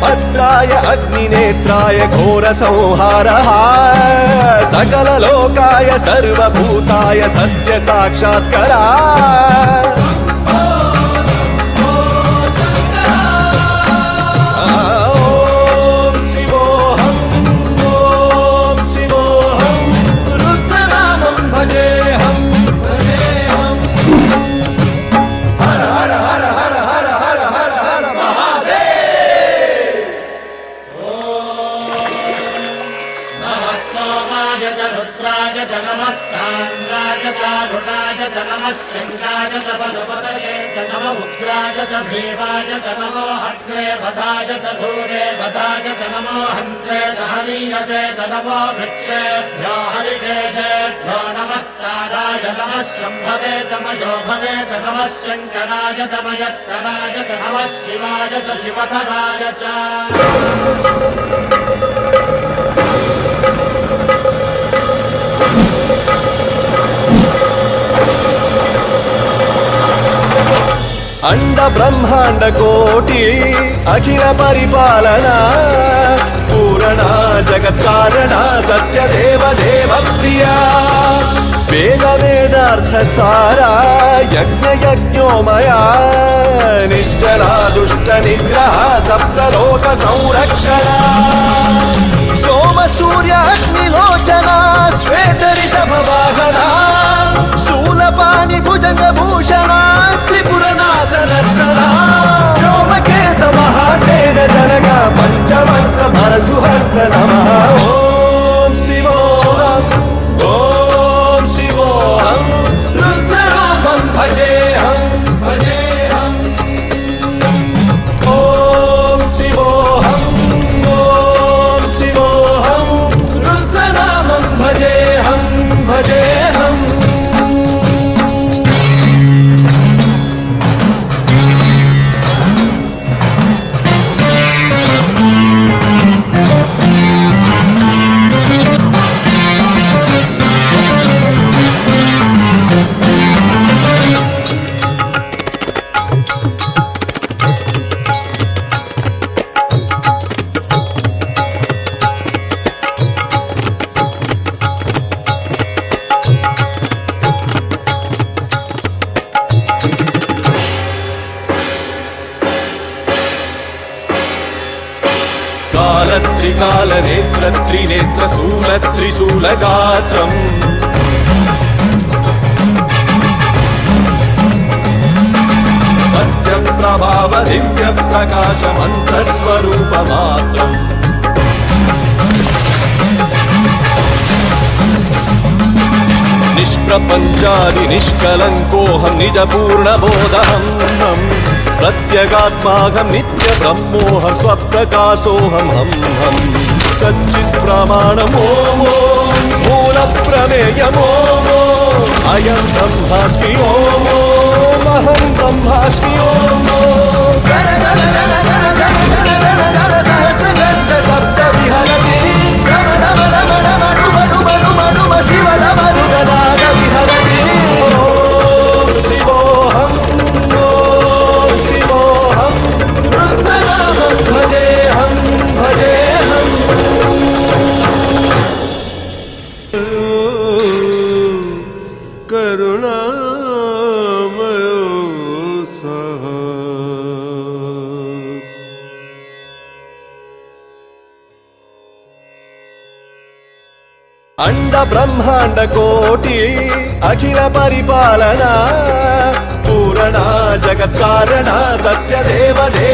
भद्राय अग्निनेत्राय घोरसंहारः सकललोकाय सर्वभूताय सत्यसाक्षात्करः शृंगाय च पशुपतये च नमो उग्राय च भीमाय च नमो हट्रे वधाय च धूरे वधाय च नमो हन्त्रे च हनीयसे च नमो वृक्षेभ्यो हरिकेशेभ्यो नमस्काराय नमः शम्भवे च मयो भवे च नमः शङ्कराय च मयस्कराय च नमः शिवाय च शिवधराय च अंड ब्रह्मांड कोटि अखिल परिपालना पूरणा जगत्कारणा सत्यदेव देव प्रिया वेद वेदार्थ सारा यज्ञ यज्ञोमया निश्चला दुष्ट निग्रह सप्तलोक संरक्षणा सोम सूर्य अग्निलोचना श्वेत ऋषभ वाहना शूलपाणि भुजंग भूषणा त्रिपुरनाशनर्तना व्योमकेश महासेन जनगा पंचवक्त्र परशुहस्त नमः ओम शिवोऽहम् ओम शिवोऽहम् रुद्ररूपं भजेऽहम् भजेऽहम् ओम शिवोऽहम् रुद्रनामं भजेऽहम् भजेऽहम् काल नेत्र त्रिनेत्र शूल त्रिशूल गात्रम् सत्य प्रभाव दिव्य प्रकाश मंत्र स्वरूप मात्रम् निष्प्रपंचादि निष्कलंकोऽहं निज पूर्ण बोधहम् प्रत्यगात्माहं नित्य ब्रह्मोऽहं स्वप्रकाशोऽहं हम सच्चित् प्रमाणम् ओम मूल प्रमेयम् ओम अयं ब्रह्मास्मि ओम अहं ब्रह्मास्मि ओम गण गण गण गण गण गण गण गण सहस्रघण्ट सप्त विहरति रमण रमण रमण मणु मणु मणु शिव नमनु गणाग विहरति ओम शिवोऽहम् रुद्रनामं भजेऽहम् भजेऽहम् करुणामयो सः अंड ब्रह्मांड कोटि अखिल परिपालना पूरणा जगत्कारणा सत्यदेव देव